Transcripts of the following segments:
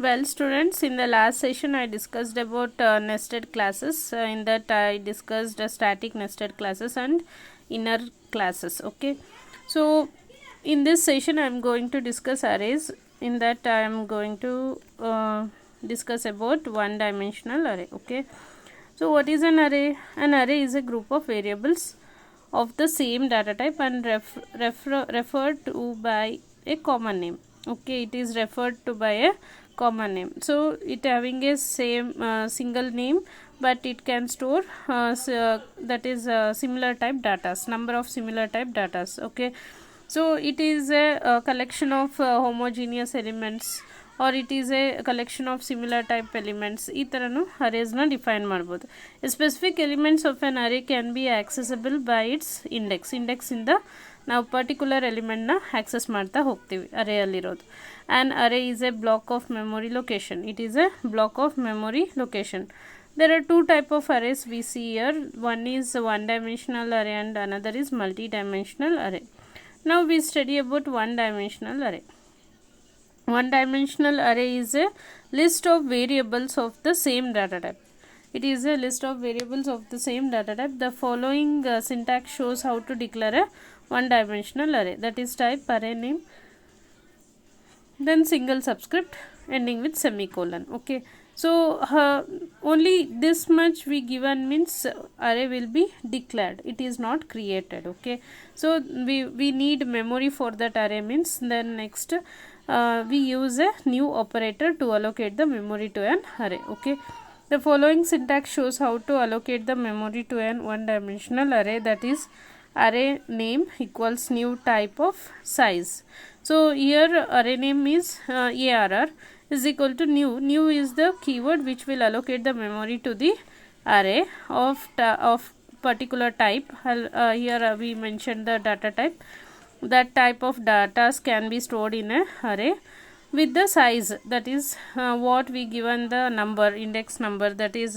Well, students, in the last session I discussed about nested classes. In that I discussed static nested classes and inner classes. Okay, so in this session I am going to discuss arrays. In that I am going to discuss about one dimensional array. Okay, so what is an array? An array is a group of variables of the same data type and referred to by a common name. Okay, it is referred to by a common name. So it having a same single name, but it can store that is similar type data, number of similar type data. Okay, so it is a collection of homogeneous elements, or it is a collection of similar type elements. ಈ ಥರನೂ ಅರೇಸ್ನ define ಮಾಡ್ಬೋದು. Specific elements of an array can be accessible by its ಇಂಡೆಕ್ಸಿಂದ ನಾವು particular ಎಲಿಮೆಂಟ್ನ access ಮಾಡ್ತಾ ಹೋಗ್ತೀವಿ ಅರೇಯಲ್ಲಿರೋದು. An array is a block of memory location. It is a block of memory location. There are two type of arrays we see here. One is one dimensional array and another is multi-dimensional array. Now we study about one dimensional array. One dimensional array is a list of variables of the same data type. It is a list of variables of the same data type. The following syntax shows how to declare a one dimensional array. That is type array name, then single subscript ending with semicolon. Okay, so only this much we given means array will be declared, it is not created. Okay, so we need memory for that array means then next we use a new operator to allocate the memory to an array. Okay, the following syntax shows how to allocate the memory to an one dimensional array. That is array name equals new type of size. So here array name is arr is equal to new is the keyword which will allocate the memory to the array of particular type. Here we mentioned the data type. That type of data can be stored in a array with the size, that is what we given the number, index number, that is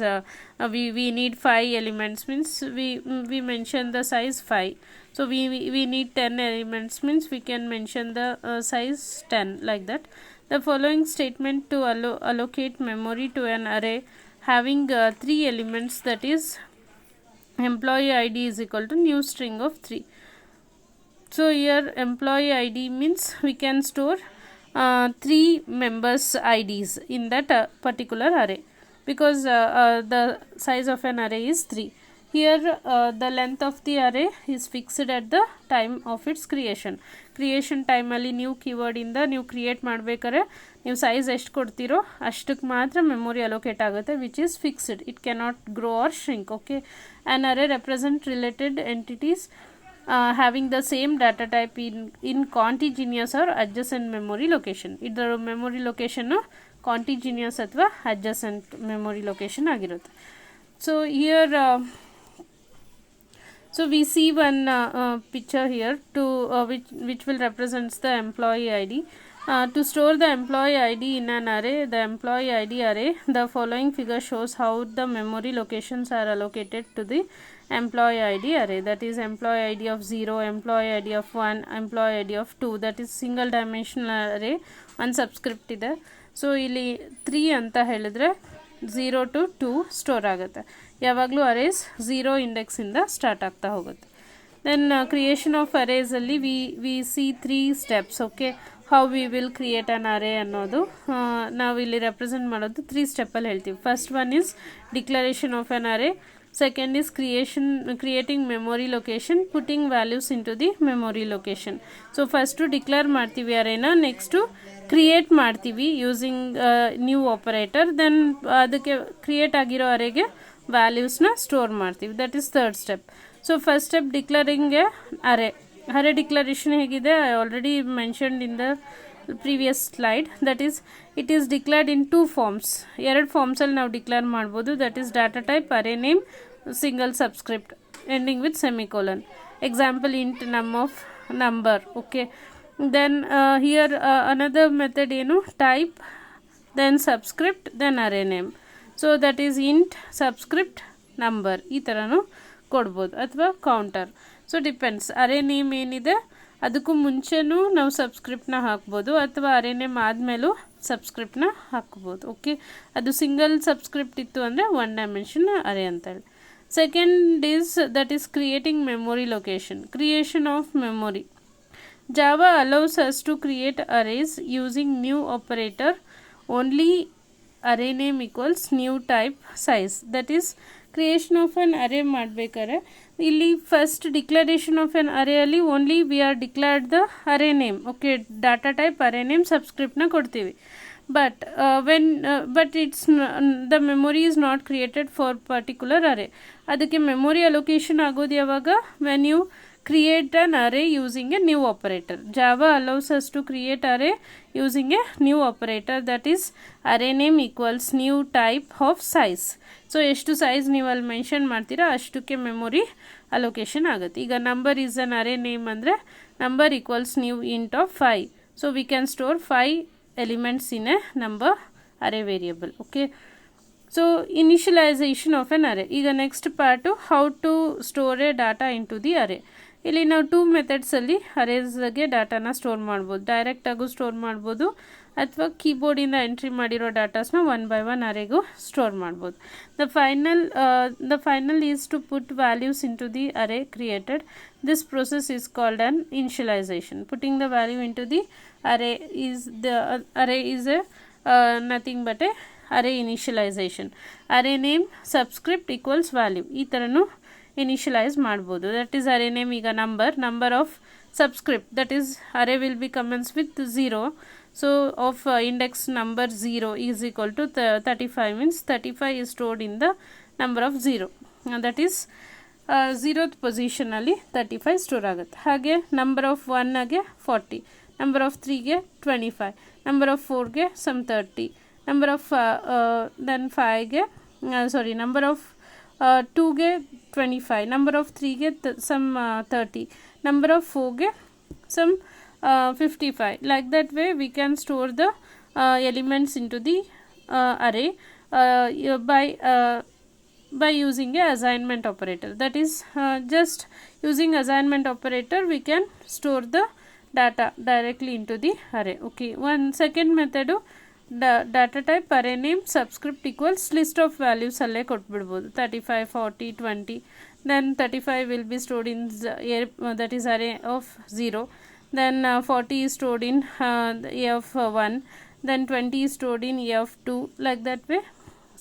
we need 5 elements means we mention the size 5. So we need 10 elements means we can mention the size 10, like that. The following statement to allocate memory to an array having 3 elements, that is employee id is equal to new string of 3. So here employee id means we can store 3 members IDs in that particular array, because the size of an array is 3. Here the length of the array is fixed at the time of its creation time ಅಲ್ಲಿ new keyword ಇಂದ ನೀವು create ಮಾಡಬೇಕಾದ್ರೆ ನೀವು size ಎಷ್ಟು ಕೊಡ್ತೀರೋ ಅಷ್ಟಕ್ಕೆ ಮಾತ್ರ memory allocate ಆಗುತ್ತೆ, which is fixed. It cannot grow or shrink. Okay, an array represent related entities having the same data type in contiguous or adjacent memory location. ಇದರ ಮೆಮೊರಿ ಲೊಕೇಶನ್ನು ಕಾಂಟಿಜಿನಿಯಸ್ ಅಥವಾ adjacent memory location ಆಗಿರುತ್ತೆ. So here so we see one picture here to which will represents the employee id. To store the employee id in an array, the employee id array, the following figure shows how the memory locations are allocated to the employee id array. That is employee id of 0, employee id of 1, employee id of 2. that is single dimensional array. one subscript ಇದೆ. So ಇಲ್ಲಿ 3 ಅಂತ ಹೇಳಿದ್ರೆ 0 to 2 store ಆಗುತ್ತೆ. ಯಾವಾಗಲೂ arrays 0 ಇಂಡೆಕ್ಸಿಂದ start ಆಗ್ತಾ ಹೋಗುತ್ತೆ. Then creation of ಅರೇಸಲ್ಲಿ we see 3 steps. Okay, how we will create an array ಅನ್ನೋದು ನಾವು ಇಲ್ಲಿ ರೆಪ್ರೆಸೆಂಟ್ ಮಾಡೋದು 3 ಸ್ಟೆಪ್ಪಲ್ಲಿ ಹೇಳ್ತೀವಿ. First one is declaration of an array. Second is creating memory location, putting values into the memory location. So first to declare ಮಾಡ್ತೀವಿ ಅರೇನ, next create ಮಾಡ್ತೀವಿ using new operator. Then ಅದಕ್ಕೆ ಕ್ರಿಯೇಟ್ ಆಗಿರೋ ಅರೇಗೆ ವ್ಯಾಲ್ಯೂಸ್ನ ಸ್ಟೋರ್ ಮಾಡ್ತೀವಿ. That is third step. So first step declaring a array declaration ಹೇಗಿದೆ I already mentioned in the previous slide. That is it is declared in 2 forms. ಎರಡು forms ಅಲ್ಲಿ ನಾವು declare ಮಾಡ್ಬೋದು. That is data type array name single subscript ending with semicolon. Example int number. Okay, then here another method ಏನು, type then subscript then array name. So that is int subscript number ಈ ಥರನೂ ಕೊಡ್ಬೋದು, ಅಥವಾ counter. So depends. Array name ಏನಿದೆ ಅದಕ್ಕೂ ಮುಂಚೆನೂ ನಾವು ಸಬ್ಸ್ಕ್ರಿಪ್ಟ್ನ ಹಾಕ್ಬೋದು ಅಥವಾ ಅರೇ ನೇಮ್ ಆದಮೇಲೂ ಸಬ್ಸ್ಕ್ರಿಪ್ಟ್ನ ಹಾಕ್ಬೋದು. ಓಕೆ, ಅದು ಸಿಂಗಲ್ ಸಬ್ಸ್ಕ್ರಿಪ್ಟ್ ಇತ್ತು ಅಂದರೆ 1 ಡೈಮೆನ್ಷನ್ ಅರೇ ಅಂತೇಳಿ. Second that is creating memory location, creation of memory. Java allows us to create arrays using new operator only array name equals new type size. That is creation of an array ಮಾಡಬೇಕಾದ್ರೆ ಇಲ್ಲಿ first declaration of an array ಅಲ್ಲಿ only we are declared the array name. Okay, data type array name ಸಬ್ಸ್ಕ್ರಿಪ್ಟ್ನ ಕೊಡ್ತೀವಿ. But it's the memory is not created for particular array. ಅದಕ್ಕೆ memory allocation ಆಗೋದು ಯಾವಾಗ? When you create an array using a new operator. Java allows us to create array using a new operator, that is array name equals new type of size. So ಎಷ್ಟು size ನೀವು ಅಲ್ಲಿ mention ಮಾಡ್ತೀರಾ ಅಷ್ಟಕ್ಕೆ memory allocation ಆಗುತ್ತೆ. ಈಗ number is an array name ಅಂದರೆ number equals new int of 5. So we can store 5 elements in a number array variable. Okay, so initialization of an array. ಈಗ next part how to store a data into the array. ಇಲ್ಲಿ ನಾವು 2 ಮೆಥಡ್ಸಲ್ಲಿ ಅರೇಸ್ಗೆ ಡಾಟಾನ store ಮಾಡ್ಬೋದು. ಡೈರೆಕ್ಟಾಗೂ store ಮಾಡ್ಬೋದು ಅಥವಾ ಕೀಬೋರ್ಡಿಂದ entry ಮಾಡಿರೋ ಡಾಟಾಸ್ನ 1 by 1 ಅರೇಗೂ ಸ್ಟೋರ್ ಮಾಡ್ಬೋದು. The final is to put values into the array created. This process is called an initialization. Putting the value into the array is nothing but a array initialization. Array name subscript equals value ಈ ಥರನೂ initialize ಮಾಡ್ಬೋದು. That is array name. ಈಗ number of subscript, that is array will be commence with 0. So of index number 0 is equal to 35 means 35 is stored in the number of 0. That is 0th ಪೊಸಿಷನಲ್ಲಿ 35 store ಆಗುತ್ತೆ. ಹಾಗೆ number of 1ಗೆ 40, number of 3ಗೆ 25, number of 4ಗೆ some 30, number of then 5ಗೆ number of 2ಗೆ 25, number of 3ಗೆ some 30, number of 4ಗೆ some 55. Like that way we can store the elements into the array by using a assignment operator. That is just using assignment operator we can store the data directly into the array. Okay, one second method data type array name subscript equals list of values ಅಲ್ಲೇ ಕೊಟ್ಬಿಡ್ಬೋದು. 35, 40, 20. Then 35 will be stored in that is array of 0. Then 40 is stored in a of 1. then 20 is stored in a of 2. like that way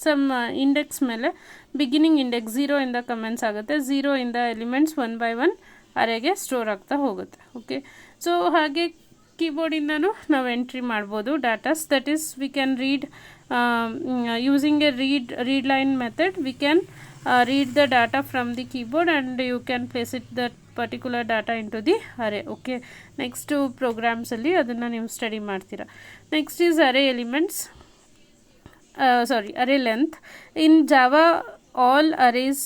some index ಮೇಲೆ beginning index 0 ಇಂದ comments ಆಗುತ್ತೆ. 0 ಇಂದ elements 1 by 1 ಅರೇಗೆ store ಆಗ್ತಾ ಹೋಗುತ್ತೆ. Okay, so ಹಾಗೆ ಕೀಬೋರ್ಡಿಂದನೂ ನಾವು entry ಮಾಡ್ಬೋದು ಡಾಟಾಸ್. That is we can read using A read line method. We can read the data from the keyboard and you can place it that particular data into the array. Okay, next programs ಅಲ್ಲಿ ಅದನ್ನು ನೀವು study ಮಾಡ್ತೀರಾ. Next is array elements array length. in Java all arrays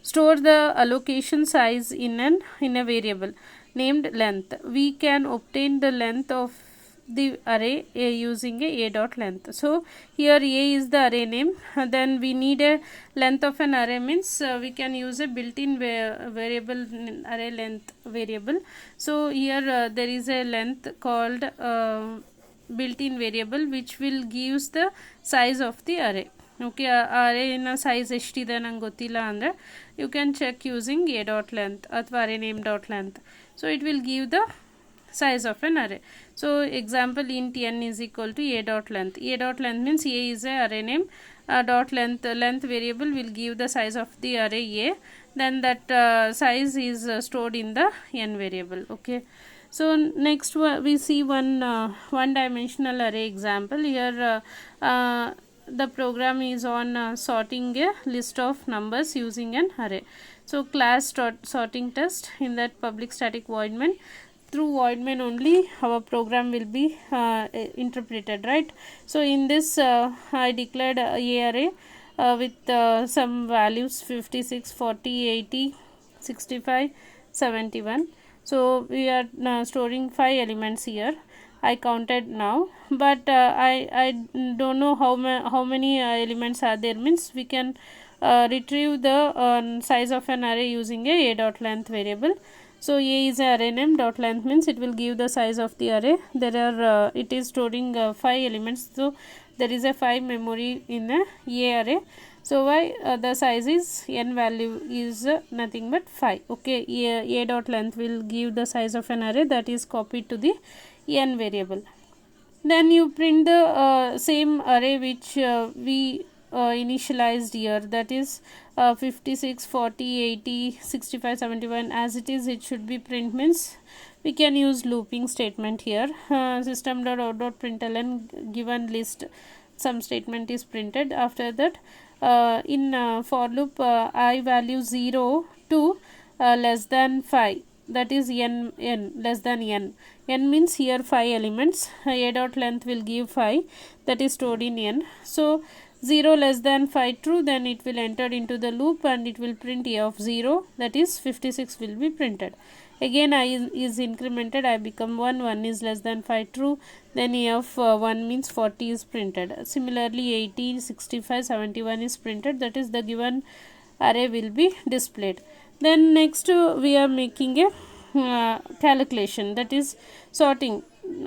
store the allocation size in a variable named length. We can obtain the length of the array using a dot length. So here a is the array name, then we need a length of an array means we can use a built-in variable array length variable. So here there is a length called built-in variable which will gives the size of the array. Okay, ಅರೇನ size ಎಷ್ಟಿದೆ ನಂಗೆ ಗೊತ್ತಿಲ್ಲ ಅಂದರೆ you can check using a dot length ಅಥವಾ array name dot length. So it will give the size of an array. So example int n is equal to a dot length. A dot length means a is a array name. Dot length variable will give the size of the array a. Then that size is stored in the n variable. Okay. So next we see one dimensional array example. Here the program is on sorting a list of numbers using an array. So class sorting test, in that public static void main. Through void main only our program will be interpreted, right? So in this I declared a array with some values 56, 40, 80, 65, 71. So we are storing 5 elements here. I counted now, but I don't know how many elements are there. Means we can retrieve the size of an array using a dot length variable. So A is a array name, dot length means it will give the size of the array. There are it is storing 5 elements, so there is a 5 memory in a array. So why the size is n value is nothing but 5. Okay, a dot length will give the size of an array that is copied to the n variable. Then you print the same array which we initialized here, that is 56, 40, 80, 65, 71 as it is. It should be print means we can use looping statement here. System.out.println given list some statement is printed. After that in for loop I value 0 to less than 5, that is n less than n means here 5 elements. A dot length will give 5, that is stored in n. So 0 less than 5 true, then it will enter into the loop and it will print a of 0, that is 56 will be printed. Again I is incremented, I become 1 is less than 5 true, then a of 1 means 40 is printed. Similarly 80, 65, 71 is printed, that is the given array will be displayed. Then next we are making a calculation, that is sorting.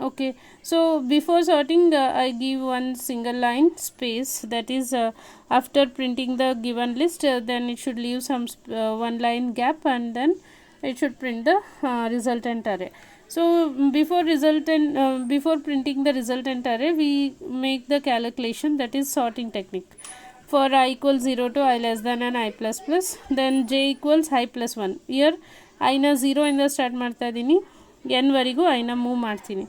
Okay, so before sorting I give one single line space, that is after printing the given list then it should leave some one line gap and then it should print the resultant array. So before before printing the resultant array we make the calculation, that is sorting technique. For I equals 0 to I less than and I plus plus, then j equals I plus 1. Here I na 0 ಇಂದ start ಮಾಡ್ತಾ ಇದ್ದೀನಿ, n ವರೆಗೂ I ನ move ಮಾಡ್ತೀನಿ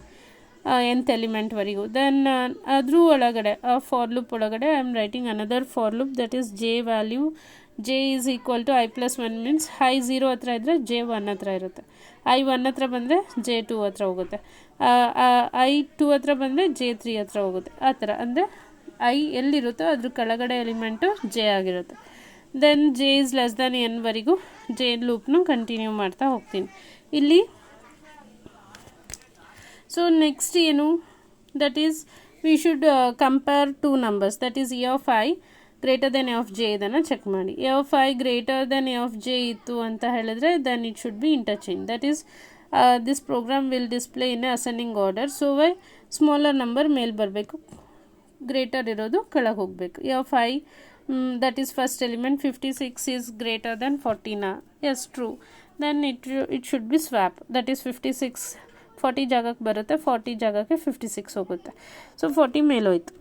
nth element ವರೆಗೂ. Then ಅದ್ರ ಒಳಗಡೆ for loop ಒಳಗಡೆ I am writing another for loop, that is j value j is equal to I plus 1 means I 0 ಹತ್ರ ಇದ್ದರೆ j 1 ಹತ್ರ ಇರುತ್ತೆ, I 1 ಹತ್ರ ಬಂದರೆ j 2 ಹತ್ರ ಹೋಗುತ್ತೆ, I 2 ಹತ್ರ ಬಂದರೆ j 3 ಹತ್ರ ಹೋಗುತ್ತೆ. ಆ ಥರ ಅಂದರೆ ಐ ಎಲ್ಲಿರುತ್ತೋ ಅದ್ರ ಕೆಳಗಡೆ ಎಲಿಮೆಂಟು ಜೆ ಆಗಿರುತ್ತೆ. Then J is less than N ವರೆಗೂ ಜೆ ಲೂಪ್ನು ಕಂಟಿನ್ಯೂ ಮಾಡ್ತಾ ಹೋಗ್ತೀನಿ ಇಲ್ಲಿ. ಸೊ ನೆಕ್ಸ್ಟ್ ಏನು, that is we should compare two numbers, that is A of I greater than A of J. ಇದನ್ನು ಚೆಕ್ ಮಾಡಿ. A of I greater than A of J ಇತ್ತು ಅಂತ ಹೇಳಿದ್ರೆ then it should be interchange, that is this program will display in a ascending order. So Y smaller number ಮೇಲೆ ಬರಬೇಕು, greater ಇರೋದು ಕೆಳಗೆ ಹೋಗಬೇಕು. A of I that is first element 56 is greater than 40 is true, then it should be swap, that is 56 40 ಜಾಗಕ್ಕೆ ಬರುತ್ತೆ, 40 ಜಾಗಕ್ಕೆ 56 ಹೋಗುತ್ತೆ. So 40 ಮೇಲೆ ಹೋಯ್ತು.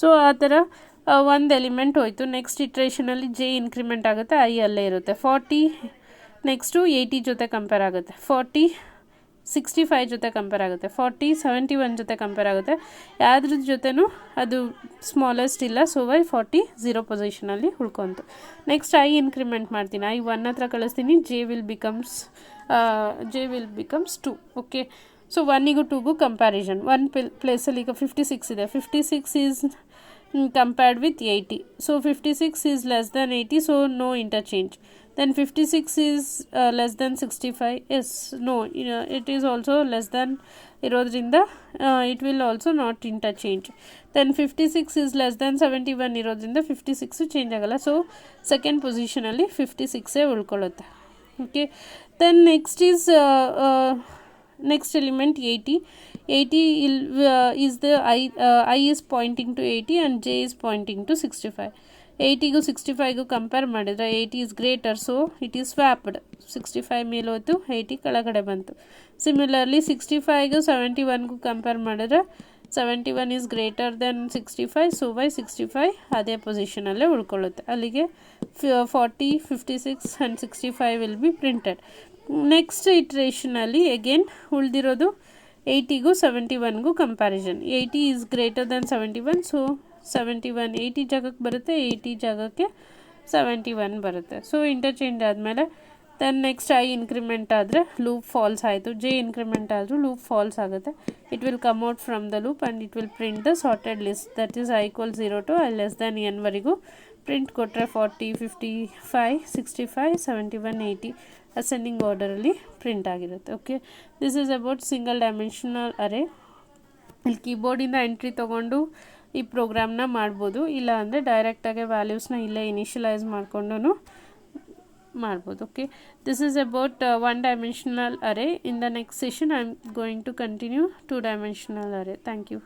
ಸೊ ಆ ಥರ ಒಂದು ಎಲಿಮೆಂಟ್ ಹೋಯ್ತು. ನೆಕ್ಸ್ಟ್ ಇಟ್ರೇಷನಲ್ಲಿ ಜೆ ಇನ್ಕ್ರಿಮೆಂಟ್ ಆಗುತ್ತೆ, ಐ ಅಲ್ಲೇ ಇರುತ್ತೆ. 40 ನೆಕ್ಸ್ಟು 80 ಜೊತೆ ಕಂಪೇರ್ ಆಗುತ್ತೆ, 40 65 ಜೊತೆ ಕಂಪೇರ್ ಆಗುತ್ತೆ, 40 71 ಜೊತೆ ಕಂಪೇರ್ ಆಗುತ್ತೆ. ಯಾವ್ದ್ರ ಜೊತೆನೂ ಅದು ಸ್ಮಾಲೆಸ್ಟ್ ಇಲ್ಲ, ಸೊ ವೈ 40 0 ಪೊಸಿಷನಲ್ಲಿ ಉಳ್ಕೊಂತು. ನೆಕ್ಸ್ಟ್ ಐ ಇನ್ಕ್ರಿಮೆಂಟ್ ಮಾಡ್ತೀನಿ, ಐ 1 ಹತ್ರ ಕಳಿಸ್ತೀನಿ, J will becomes 2. Okay, so 1ಗೂ 2ಗೂ ಕಂಪ್ಯಾರಿಸನ್. 1 ಪ್ಲೇಸಲ್ಲಿ ಈಗ 56 ಇದೆ, 56 is compared with 80, so 56 is less than 80, so no interchange. Then 56 is less than 65, yes, no, it is also less than irodrinda it will also not interchange. Then 56 is less than 71 irodrinda 56 change agala, so second position alli 56 e ulkolutte. Okay, then next is next element 80 is the I is pointing to 80 and j is pointing to 65. 80ಗೂ 65ಗೂ compare ಮಾಡಿದರೆ 80 is greater, so it is swapped. 65 ಮೇಲೆ ಹೋಯ್ತು, 80 ಕೆಳಗಡೆ ಬಂತು. Similarly 65ಗೂ 71ಗೂ compare ಮಾಡಿದ್ರೆ 71 is greater than 65, so by 65 ಅದೇ ಪೊಸಿಷನಲ್ಲೇ ಉಳ್ಕೊಳ್ಳುತ್ತೆ. ಅಲ್ಲಿಗೆ 40, 56 and 65 will be printed. Next ಇಟ್ರೇಷನಲ್ಲಿ again ಉಳಿದಿರೋದು 80ಗೂ 71ಗೂ comparison. 80 is greater than 71, so 71 80 ಜಾಗಕ್ಕೆ ಬರುತ್ತೆ, 80 ಜಾಗಕ್ಕೆ 71 ಬರುತ್ತೆ. ಸೊ ಇಂಟರ್ಚೇಂಜ್ ಆದಮೇಲೆ ದೆನ್ ನೆಕ್ಸ್ಟ್ ಐ ಇನ್ಕ್ರಿಮೆಂಟ್ ಆದರೆ ಲೂಪ್ ಫಾಲ್ಸ್ ಆಯಿತು, ಜೆ ಇನ್ಕ್ರಿಮೆಂಟ್ ಆದರೂ ಲೂಪ್ ಫಾಲ್ಸ್ ಆಗುತ್ತೆ. It will come out from the loop and it will print the sorted list, that is I equal 0 to I less than n ವರೆಗೂ print ಕೊಟ್ಟರೆ 40, 55, 65, 71, 80 ascending ಆರ್ಡರಲ್ಲಿ print ಆಗಿರುತ್ತೆ. Okay, this is about single dimensional array. ಇಲ್ಲಿ ಕೀಬೋರ್ಡಿಂದ entry ತೊಗೊಂಡು ಈ ಪ್ರೋಗ್ರಾಮ್ನ ಮಾಡ್ಬೋದು, ಇಲ್ಲ ಅಂದರೆ ಡೈರೆಕ್ಟಾಗಿ ವ್ಯಾಲ್ಯೂಸ್ನ ಇಲ್ಲೇ ಇನಿಷಿಯಲೈಸ್ ಮಾಡಿಕೊಂಡು ಮಾಡ್ಬೋದು. Okay, this is about one dimensional array. In the next session I am going to continue two dimensional array. Thank you.